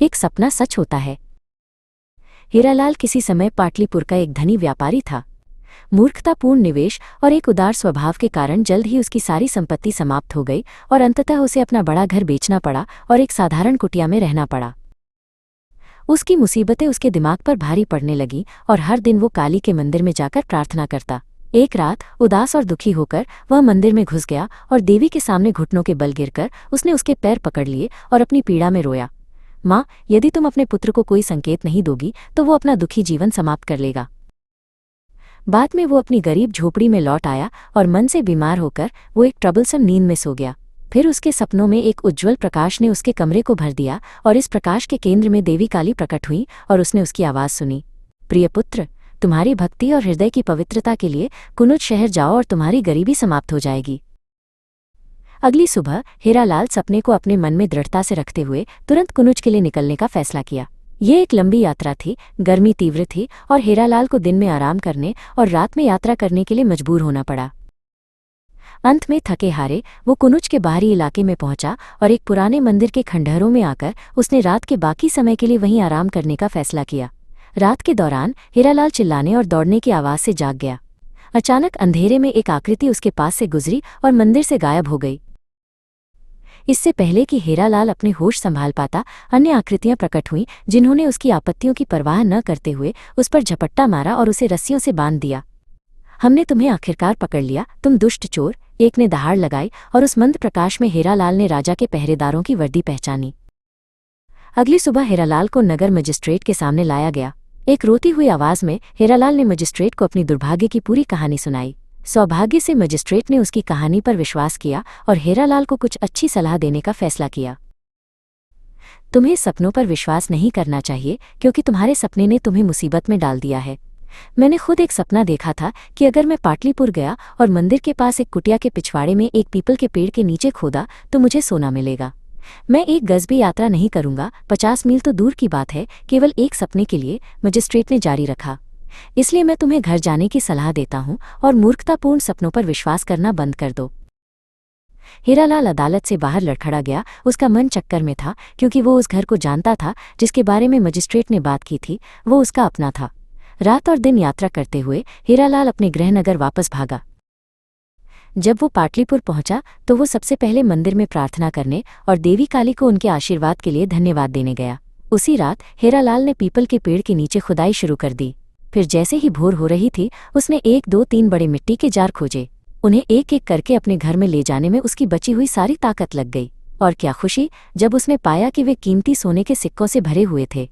एक सपना सच होता है। हीरालाल किसी समय पाटलिपुर का एक धनी व्यापारी था। मूर्खतापूर्ण निवेश और एक उदार स्वभाव के कारण जल्द ही उसकी सारी संपत्ति समाप्त हो गई और अंततः उसे अपना बड़ा घर बेचना पड़ा और एक साधारण कुटिया में रहना पड़ा। उसकी मुसीबतें उसके दिमाग पर भारी पड़ने लगीं और हर दिन वो काली के मंदिर में जाकर प्रार्थना करता। एक रात उदास और दुखी होकर वह मंदिर में घुस गया और देवी के सामने घुटनों के बल गिरकर उसने उसके पैर पकड़ लिए और अपनी पीड़ा में रोया, माँ, यदि तुम अपने पुत्र को कोई संकेत नहीं दोगी तो वो अपना दुखी जीवन समाप्त कर लेगा। बाद में वो अपनी गरीब झोपड़ी में लौट आया और मन से बीमार होकर वो एक ट्रबलसम नींद में सो गया। फिर उसके सपनों में एक उज्ज्वल प्रकाश ने उसके कमरे को भर दिया और इस प्रकाश के केंद्र में देवी काली प्रकट हुई और उसने उसकी आवाज़ सुनी, प्रिय पुत्र, तुम्हारी भक्ति और हृदय की पवित्रता के लिए कुनुज शहर जाओ और तुम्हारी गरीबी समाप्त हो जाएगी। अगली सुबह हीरालाल सपने को अपने मन में दृढ़ता से रखते हुए तुरंत कुनुज के लिए निकलने का फैसला किया। ये एक लंबी यात्रा थी, गर्मी तीव्र थी और हीरालाल को दिन में आराम करने और रात में यात्रा करने के लिए मजबूर होना पड़ा। अंत में थके हारे वो कुनुज के बाहरी इलाके में पहुंचा और एक पुराने मंदिर के खंडहरों में आकर उसने रात के बाकी समय के लिए वहीं आराम करने का फैसला किया। रात के दौरान हीरालाल चिल्लाने और दौड़ने की आवाज़ से जाग गया। अचानक अंधेरे में एक आकृति उसके पास से गुजरी और मंदिर से गायब हो गई। इससे पहले कि हीरालाल अपने होश संभाल पाता, अन्य आकृतियां प्रकट हुईं जिन्होंने उसकी आपत्तियों की परवाह न करते हुए उस पर झपट्टा मारा और उसे रस्सियों से बांध दिया। हमने तुम्हें आखिरकार पकड़ लिया, तुम दुष्ट चोर, एक ने दहाड़ लगाई और उस मंद प्रकाश में हीरालाल ने राजा के पहरेदारों की वर्दी पहचानी। अगली सुबह हीरालाल को नगर मजिस्ट्रेट के सामने लाया गया। एक रोती हुई आवाज़ में हीरालाल ने मजिस्ट्रेट को अपनी दुर्भाग्य की पूरी कहानी सुनाई। सौभाग्य से मजिस्ट्रेट ने उसकी कहानी पर विश्वास किया और हीरालाल को कुछ अच्छी सलाह देने का फैसला किया। तुम्हें सपनों पर विश्वास नहीं करना चाहिए क्योंकि तुम्हारे सपने ने तुम्हें मुसीबत में डाल दिया है। मैंने खुद एक सपना देखा था कि अगर मैं पाटलिपुर गया और मंदिर के पास एक कुटिया के पिछवाड़े में एक पीपल के पेड़ के नीचे खोदा तो मुझे सोना मिलेगा। मैं 1 गज भी यात्रा नहीं करूंगा, 50 मील तो दूर की बात है, केवल एक सपने के लिए, मजिस्ट्रेट ने जारी रखा। इसलिए मैं तुम्हें घर जाने की सलाह देता हूं और मूर्खतापूर्ण सपनों पर विश्वास करना बंद कर दो। हीरालाल अदालत से बाहर लड़खड़ा गया। उसका मन चक्कर में था क्योंकि वो उस घर को जानता था जिसके बारे में मजिस्ट्रेट ने बात की थी, वो उसका अपना था। रात और दिन यात्रा करते हुए हीरालाल अपने गृहनगर वापस भागा। जब वो पाटलिपुर पहुंचा तो वो सबसे पहले मंदिर में प्रार्थना करने और देवी काली को उनके आशीर्वाद के लिए धन्यवाद देने गया। उसी रात हीरालाल ने पीपल के पेड़ के नीचे खुदाई शुरू कर दी। फिर जैसे ही भोर हो रही थी उसने 1, 2, 3 बड़े मिट्टी के जार खोजे। उन्हें एक एक करके अपने घर में ले जाने में उसकी बची हुई सारी ताकत लग गई। और क्या खुशी जब उसने पाया कि वे कीमती सोने के सिक्कों से भरे हुए थे।